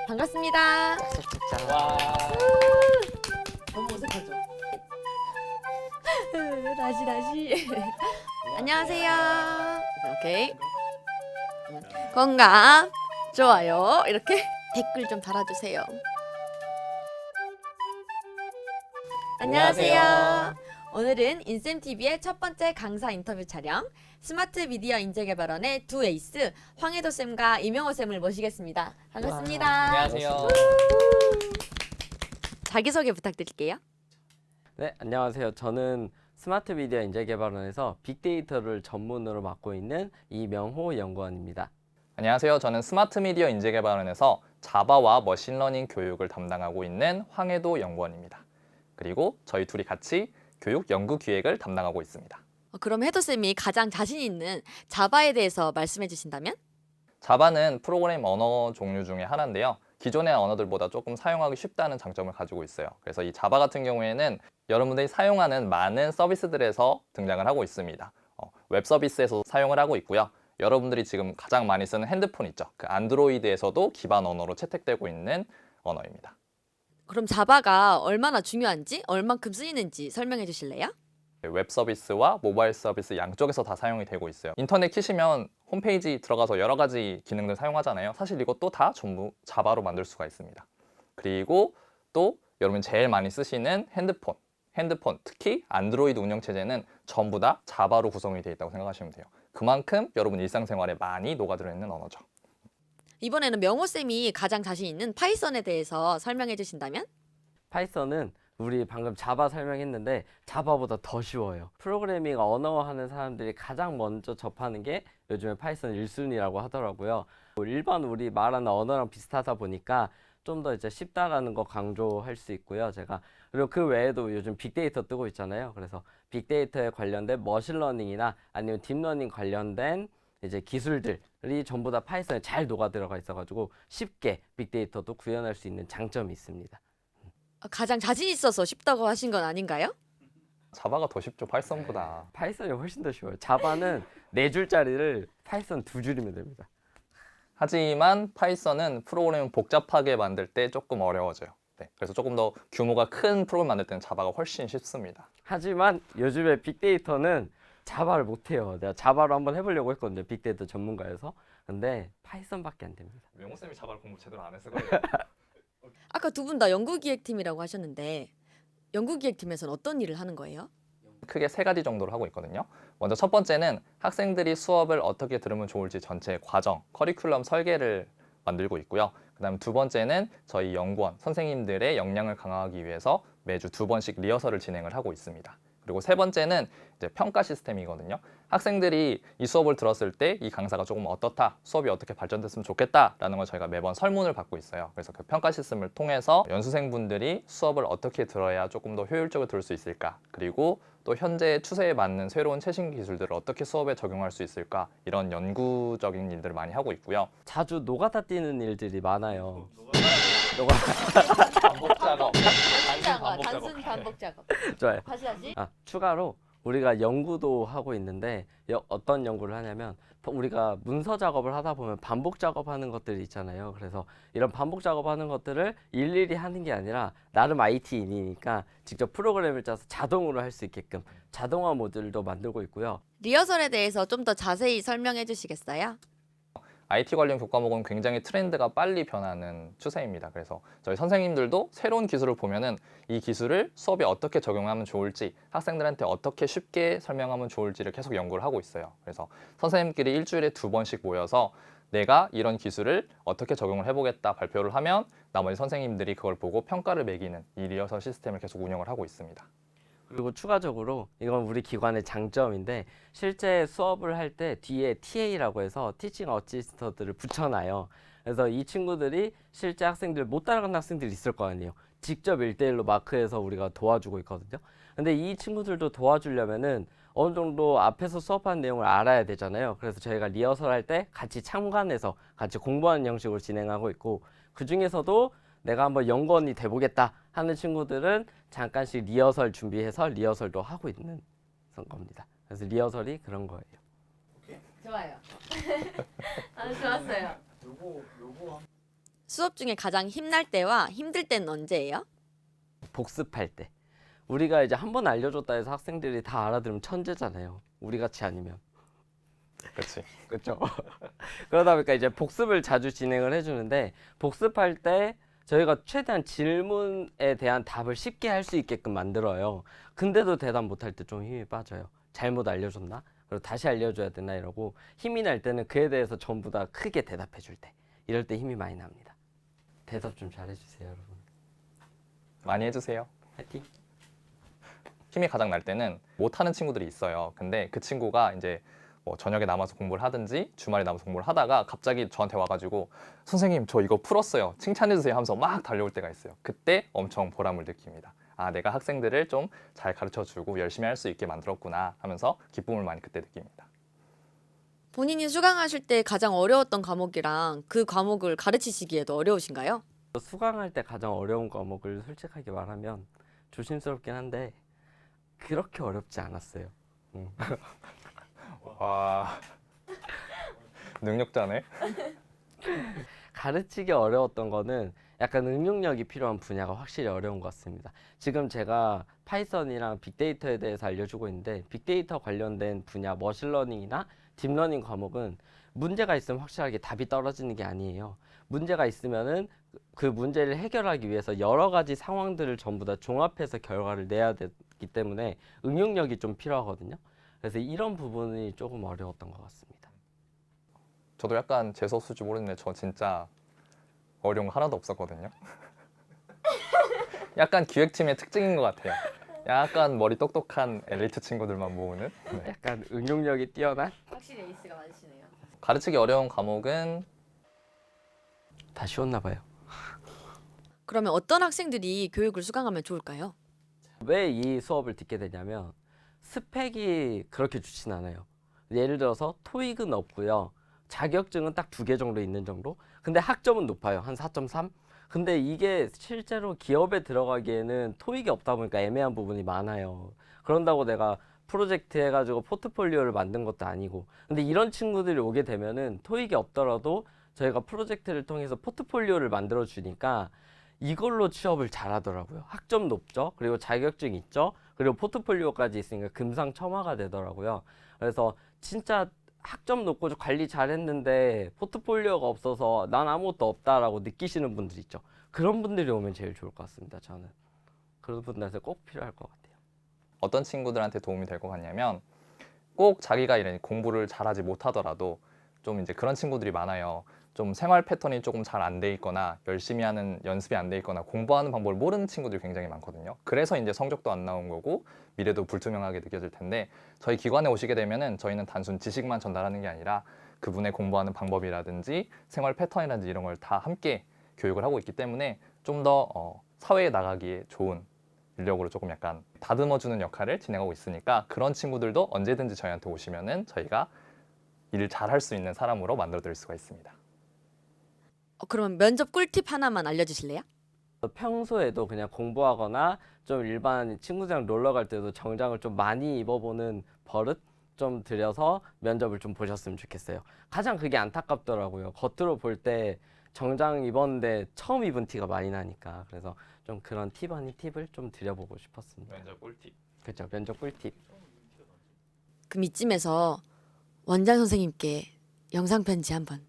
반갑습니다. 짝짝짝짝. 와. 너무 어색하죠? 다시. 안녕하세요. 오케이. 건강, 좋아요. 이렇게 댓글 좀 달아주세요. 안녕하세요. 오늘은 인쌤TV의 첫 번째 강사 인터뷰 촬영, 스마트 미디어 인재개발원의 두 에이스 황혜도쌤과 이명호쌤을 모시겠습니다. 반갑습니다. 안녕하세요. 자기소개 부탁드릴게요. 네, 안녕하세요. 저는 스마트 미디어 인재개발원에서 빅데이터를 전문으로 맡고 있는 이명호 연구원입니다. 안녕하세요. 저는 스마트 미디어 인재개발원에서 자바와 머신러닝 교육을 담당하고 있는 황혜도 연구원입니다. 그리고 저희 둘이 같이 교육 연구 기획을 담당하고 있습니다. 그럼 혜도쌤이 가장 자신 있는 자바에 대해서 말씀해 주신다면? 자바는 프로그램 언어 종류 중에 하나인데요. 기존의 언어들보다 조금 사용하기 쉽다는 장점을 가지고 있어요. 그래서 이 자바 같은 경우에는 여러분들이 사용하는 많은 서비스들에서 등장을 하고 있습니다. 웹 서비스에서 사용을 하고 있고요. 여러분들이 지금 가장 많이 쓰는 핸드폰 있죠. 그 안드로이드에서도 기반 언어로 채택되고 있는 언어입니다. 그럼 자바가 얼마나 중요한지, 얼만큼 쓰이는지 설명해 주실래요? 웹 서비스와 모바일 서비스 양쪽에서 다 사용이 되고 있어요. 인터넷 키시면 홈페이지 들어가서 여러 가지 기능들 사용하잖아요. 사실 이것도 다 전부 자바로 만들 수가 있습니다. 그리고 또 여러분 제일 많이 쓰시는 핸드폰, 특히 안드로이드 운영체제는 전부 다 자바로 구성이 되어 있다고 생각하시면 돼요. 그만큼 여러분 일상생활에 많이 녹아들어 있는 언어죠. 이번에는 명호쌤이 가장 자신 있는 파이썬에 대해서 설명해 주신다면? 파이썬은 우리 방금 자바 설명했는데 자바보다 더 쉬워요. 프로그래밍 언어 하는 사람들이 가장 먼저 접하는 게 요즘에 파이썬 1순위라고 하더라고요. 일반 우리 말하는 언어랑 비슷하다 보니까 좀 더 이제 쉽다라는 거 강조할 수 있고요. 제가 그리고 그 외에도 요즘 빅데이터 뜨고 있잖아요. 그래서 빅데이터에 관련된 머신러닝이나 아니면 딥러닝 관련된 이제 기술들이 전부 다 파이썬에 잘 녹아 들어가 있어가지고 쉽게 빅데이터도 구현할 수 있는 장점이 있습니다. 가장 자신 있어서 쉽다고 하신 건 아닌가요? 자바가 더 쉽죠, 파이썬보다. 파이썬이 훨씬 더 쉬워요. 자바는 4줄짜리를 파이썬 2줄이면 됩니다. 하지만 파이썬은 프로그램을 복잡하게 만들 때 조금 어려워져요. 네, 그래서 조금 더 규모가 큰 프로그램 만들 때는 자바가 훨씬 쉽습니다. 하지만 요즘에 빅데이터는 자바를 못해요. 내가 자바로 한번 해보려고 했거든요. 빅데이터 전문가여서. 근데 파이썬밖에 안 됩니다. 명호쌤이 자바를 공부 제대로 안 해서 그래요. 아까 두 분 다 연구기획팀이라고 하셨는데 연구기획팀에서는 어떤 일을 하는 거예요? 크게 3가지 정도로 하고 있거든요. 먼저 첫 번째는 학생들이 수업을 어떻게 들으면 좋을지 전체 과정, 커리큘럼 설계를 만들고 있고요. 그다음 두 번째는 저희 연구원, 선생님들의 역량을 강화하기 위해서 매주 2번씩 리허설을 진행을 하고 있습니다. 그리고 세 번째는 이제 평가 시스템이거든요. 학생들이 이 수업을 들었을 때 이 강사가 조금 어떻다, 수업이 어떻게 발전됐으면 좋겠다라는 걸 저희가 매번 설문을 받고 있어요. 그래서 그 평가 시스템을 통해서 연수생분들이 수업을 어떻게 들어야 조금 더 효율적으로 들을 수 있을까, 그리고 또 현재 추세에 맞는 새로운 최신 기술들을 어떻게 수업에 적용할 수 있을까, 이런 연구적인 일들을 많이 하고 있고요. 자주 노가다 뛰는 일들이 많아요. 반복 작업. 단순 반복 작업. 좋아요. 다시. 추가로 우리가 연구도 하고 있는데 어떤 연구를 하냐면 우리가 문서 작업을 하다 보면 반복 작업하는 것들이 있잖아요. 그래서 이런 반복 작업하는 것들을 일일이 하는 게 아니라 나름 IT인이니까 직접 프로그램을 짜서 자동으로 할 수 있게끔 자동화 모듈도 만들고 있고요. 리허설에 대해서 좀 더 자세히 설명해 주시겠어요? IT 관련 교과목은 굉장히 트렌드가 빨리 변하는 추세입니다. 그래서 저희 선생님들도 새로운 기술을 보면은 이 기술을 수업에 어떻게 적용하면 좋을지, 학생들한테 어떻게 쉽게 설명하면 좋을지를 계속 연구를 하고 있어요. 그래서 선생님끼리 일주일에 2번씩 모여서 내가 이런 기술을 어떻게 적용을 해보겠다 발표를 하면 나머지 선생님들이 그걸 보고 평가를 매기는 이 리허설 시스템을 계속 운영을 하고 있습니다. 그리고 추가적으로 이건 우리 기관의 장점인데 실제 수업을 할 때 뒤에 TA라고 해서 티칭 어시스턴트를 붙여놔요. 그래서 이 친구들이 실제 학생들 못 따라가는 학생들이 있을 거 아니에요. 직접 1대1로 마크해서 우리가 도와주고 있거든요. 근데 이 친구들도 도와주려면은 어느 정도 앞에서 수업하는 내용을 알아야 되잖아요. 그래서 저희가 리허설 할 때 같이 참관해서 같이 공부하는 형식으로 진행하고 있고, 그 중에서도 내가 한번 연구원이 돼보겠다 하는 친구들은 잠깐씩 리허설 준비해서 리허설도 하고 있는 겁니다. 그래서 리허설이 그런 거예요. 좋아요. 좋았어요. 수업 중에 가장 힘날 때와 힘들 때는 언제예요? 복습할 때. 우리가 이제 한 번 알려줬다 해서 학생들이 다 알아들으면 천재잖아요. 우리 같이 아니면. 그렇지. 그렇죠. 그러다 보니까 이제 복습을 자주 진행을 해주는데 복습할 때 저희가 최대한 질문에 대한 답을 쉽게 할 수 있게끔 만들어요. 근데도 대답 못할 때 좀 힘이 빠져요. 잘못 알려줬나? 그리고 다시 알려줘야 되나 이러고 힘이 날 때는 그에 대해서 전부 다 크게 대답해 줄 때. 이럴 때 힘이 많이 납니다. 대답 좀 잘해주세요, 여러분. 많이 해주세요. 화이팅! 힘이 가장 날 때는 못하는 친구들이 있어요. 근데 그 친구가 이제 뭐 저녁에 남아서 공부를 하든지 주말에 남아서 공부를 하다가 갑자기 저한테 와가지고 선생님 저 이거 풀었어요. 칭찬해주세요 하면서 막 달려올 때가 있어요. 그때 엄청 보람을 느낍니다. 아, 내가 학생들을 좀 잘 가르쳐주고 열심히 할 수 있게 만들었구나 하면서 기쁨을 많이 그때 느낍니다. 본인이 수강하실 때 가장 어려웠던 과목이랑 그 과목을 가르치시기에도 어려우신가요? 수강할 때 가장 어려운 과목을 솔직하게 말하면 조심스럽긴 한데 그렇게 어렵지 않았어요. 와, 능력자네. 가르치기 어려웠던 거는 약간 응용력이 필요한 분야가 확실히 어려운 것 같습니다. 지금 제가 파이썬이랑 빅데이터에 대해서 알려주고 있는데 빅데이터 관련된 분야 머신러닝이나 딥러닝 과목은 문제가 있으면 확실하게 답이 떨어지는 게 아니에요. 문제가 있으면은 그 문제를 해결하기 위해서 여러 가지 상황들을 전부 다 종합해서 결과를 내야 되기 때문에 응용력이 좀 필요하거든요. 그래서 이런 부분이 조금 어려웠던 것 같습니다. 저도 약간 재수없을지 모르겠는데 저 진짜 어려운 거 하나도 없었거든요. 약간 기획팀의 특징인 것 같아요. 약간 머리 똑똑한 엘리트 친구들만 모으는. 네. 약간 응용력이 뛰어난? 확실히 에이스가 맞으시네요. 가르치기 어려운 과목은 다 쉬웠나 봐요. 그러면 어떤 학생들이 교육을 수강하면 좋을까요? 왜 이 수업을 듣게 되냐면 스펙이 그렇게 좋진 않아요. 예를 들어서 토익은 없고요. 자격증은 딱 2개 정도 있는 정도? 근데 학점은 높아요. 한 4.3? 근데 이게 실제로 기업에 들어가기에는 토익이 없다 보니까 애매한 부분이 많아요. 그런다고 내가 프로젝트 해가지고 포트폴리오를 만든 것도 아니고. 근데 이런 친구들이 오게 되면은 토익이 없더라도 저희가 프로젝트를 통해서 포트폴리오를 만들어 주니까 이걸로 취업을 잘하더라고요. 학점 높죠. 그리고 자격증 있죠. 그리고 포트폴리오까지 있으니까 금상첨화가 되더라고요. 그래서 진짜 학점 높고 관리 잘했는데 포트폴리오가 없어서 난 아무것도 없다라고 느끼시는 분들 있죠. 그런 분들이 오면 제일 좋을 것 같습니다. 저는 그런 분들한테 꼭 필요할 것 같아요. 어떤 친구들한테 도움이 될 것 같냐면 꼭 자기가 이런 공부를 잘하지 못하더라도 좀 이제 그런 친구들이 많아요. 좀 생활 패턴이 조금 잘 안 돼 있거나 열심히 하는 연습이 안 돼 있거나 공부하는 방법을 모르는 친구들이 굉장히 많거든요. 그래서 이제 성적도 안 나온 거고 미래도 불투명하게 느껴질 텐데 저희 기관에 오시게 되면은 저희는 단순 지식만 전달하는 게 아니라 그분의 공부하는 방법이라든지 생활 패턴이라든지 이런 걸 다 함께 교육을 하고 있기 때문에 좀 더 사회에 나가기에 좋은 인력으로 조금 약간 다듬어주는 역할을 진행하고 있으니까 그런 친구들도 언제든지 저희한테 오시면은 저희가 일을 잘할 수 있는 사람으로 만들어 드릴 수가 있습니다. 그럼 면접 꿀팁 하나만 알려주실래요? 평소에도 그냥 공부하거나 좀 일반 친구들이랑 놀러 갈 때도 정장을 좀 많이 입어보는 버릇 좀 들여서 면접을 좀 보셨으면 좋겠어요. 가장 그게 안타깝더라고요. 겉으로 볼 때 정장 입었는데 처음 입은 티가 많이 나니까. 그래서 좀 그런 팁 아닌 팁을 좀 드려보고 싶었습니다. 면접 꿀팁. 그렇죠. 면접 꿀팁. 그럼 이쯤에서 원장 선생님께 영상 편지 한번.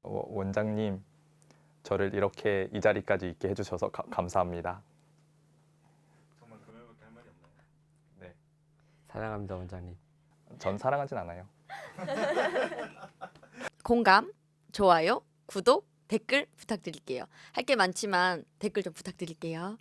원장님, 저를 이렇게 이 자리까지 있게 해주셔서 감사합니다. 정말 그 말밖에 할 말이 없나요? 네, 사랑합니다, 원장님. 전 사랑하진 않아요. 공감, 좋아요, 구독, 댓글 부탁드릴게요. 할 게 많지만 댓글 좀 부탁드릴게요.